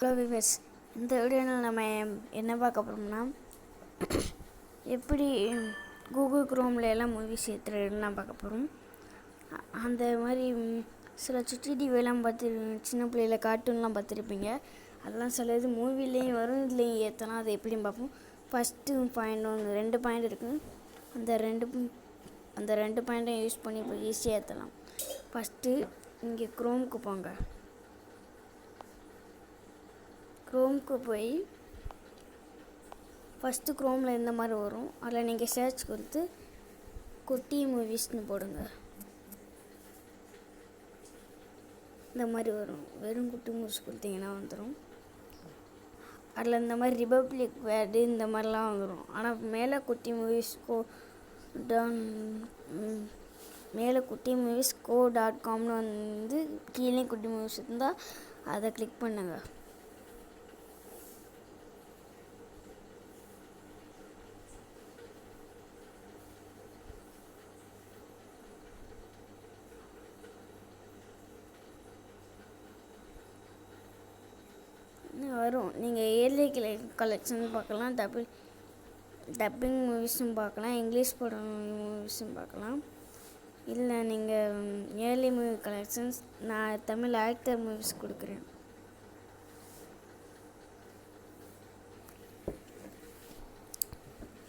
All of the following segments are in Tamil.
ஹலோ விவர்ஸ், இந்த வீடியோவில் நம்ம என்ன பார்க்க போகிறோம்னா எப்படி கூகுள் குரோமில் எல்லாம் மூவிஸ் ஏற்றுறதுலாம் பார்க்க போகிறோம். அந்த மாதிரி சில சுட்டி டிவிலாம் பார்த்து சின்ன பிள்ளையில கார்ட்டூன்லாம் பார்த்துருப்பீங்க. அதெல்லாம் சில இது மூவிலேயும் வரும், இதுலேயும் ஏற்றலாம். அது எப்படின்னு பார்ப்போம். ஃபஸ்ட்டு பாயிண்ட் ஒன்று 2 பாயிண்ட் இருக்குது. அந்த ரெண்டு பாயிண்ட்டையும் யூஸ் பண்ணி இப்போ ஈஸியாக ஏற்றலாம். ஃபஸ்ட்டு இங்கே குரோமுக்கு போங்க. குரோமுக்கு போய் ஃபஸ்ட்டு குரோமில் இந்த மாதிரி வரும். அதில் நீங்கள் சர்ச் கொடுத்து குட்டி மூவிஸ்னு போடுங்க. இந்த மாதிரி வரும். வெறும் குட்டி மூவிஸ் கொடுத்தீங்கன்னா வந்துடும். அதில் இந்த மாதிரி ரிபப்ளிக் வேர்டு இந்த மாதிரிலாம் வந்துடும். ஆனால் மேலே குட்டி மூவிஸ் co.com வந்து கீழே குட்டி மூவிஸ் இருந்தால் அதை கிளிக் பண்ணுங்க. வரும். நீங்கள் இயர்லி கலெக்ஷன் பார்க்கலாம், டப்பிங் மூவிஸும் பார்க்கலாம், இங்கிலீஷ் படம் மூவிஸும் பார்க்கலாம். இல்லை நீங்கள் இயர்லி மூவி கலெக்ஷன்ஸ், நான் தமிழ் ஆக்டர் மூவிஸ் கொடுக்குறேன்.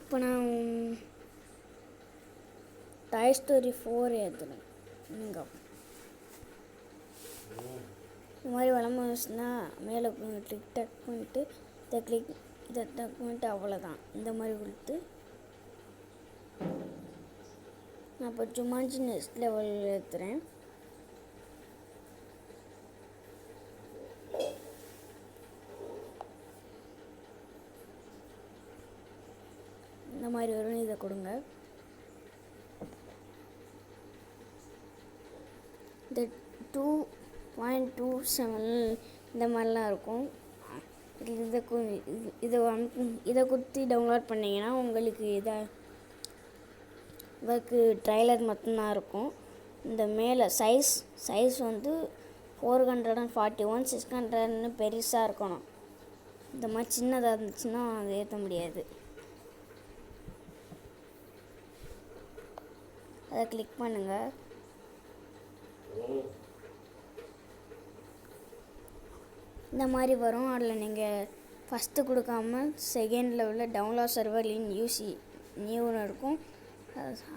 இப்போ நான் டாய் ஸ்டோரி 4 ஏற்றுறேன். நீங்கள் இந்த மாதிரி வளர்ந்துச்சுன்னா மேலே டக் பண்ணிட்டு இதை டக் பண்ணிட்டு அவ்வளோதான். இந்த மாதிரி கொடுத்து நான் இப்போ சும்மாச்சு நெக்ஸ்ட் லெவலில் ஏற்றுறேன். இந்த மாதிரி வரும். இதை கொடுங்க. இந்த 2.27 இந்த மாதிரிலாம் இருக்கும். இதை கொடுத்து டவுன்லோட் பண்ணிங்கன்னா உங்களுக்கு இதற்கு ட்ரைலர் மட்டும்தான் இருக்கும். இந்த மேலே சைஸ் வந்து 441 600ன்னு பெருசாக இருக்கணும். இந்த மாதிரி சின்னதாக இருந்துச்சுன்னா அதை ஏற்ற முடியாது. அதை கிளிக் பண்ணுங்கள். இந்த மாதிரி வரும். அதில் நீங்கள் ஃபஸ்ட்டு கொடுக்காம செகண்ட் லெவலில் டவுன்லோட் சர்வர் யூசி நியூன்னு இருக்கும்.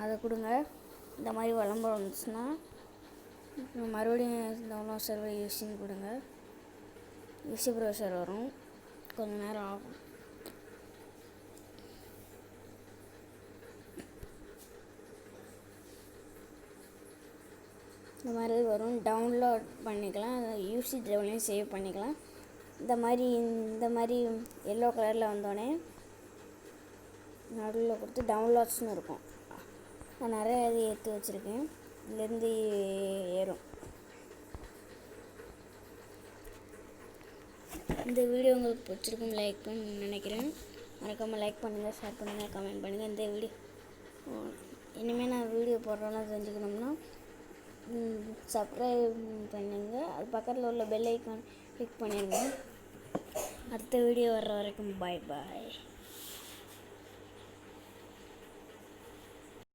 அதை கொடுங்க. இந்த மாதிரி விளம்பரம் வந்துச்சுன்னா மறுபடியும் டவுன்லோட் சர்வர் யூசின்னு கொடுங்க. யூசி ப்ரௌசர் வரும். கொஞ்சம் நேரம் ஆகும். இந்த மாதிரி வரும். டவுன்லோட் பண்ணிக்கலாம். யூசி ட்ரைவ்லையும் சேவ் பண்ணிக்கலாம். இந்த மாதிரி எல்லோ கலரில் வந்தோடனே நடுவில் கொடுத்து டவுன்லோட்ஸ்னு இருக்கும். நான் நிறைய இது ஏற்றி வச்சுருக்கேன். இதுலேருந்து ஏறும். இந்த வீடியோ உங்களுக்கு பிடிச்சிருக்கும் லைக் பண்ண நினைக்கிறேன். மறக்காமல் லைக் பண்ணுங்கள், ஷேர் பண்ணுங்கள், கமெண்ட் பண்ணுங்கள். இந்த வீடியோ இனிமேல் நான் வீடியோ போடுறோன்னா தெரிஞ்சுக்கணும்னா சப்ஸ்கிரைப் பண்ணுங்க. அது பக்கத்தில் உள்ள பெல் ஐக்கான் கிளிக் பண்ணிடுங்க. அடுத்த வீடியோ வர்ற வரைக்கும் பாய்.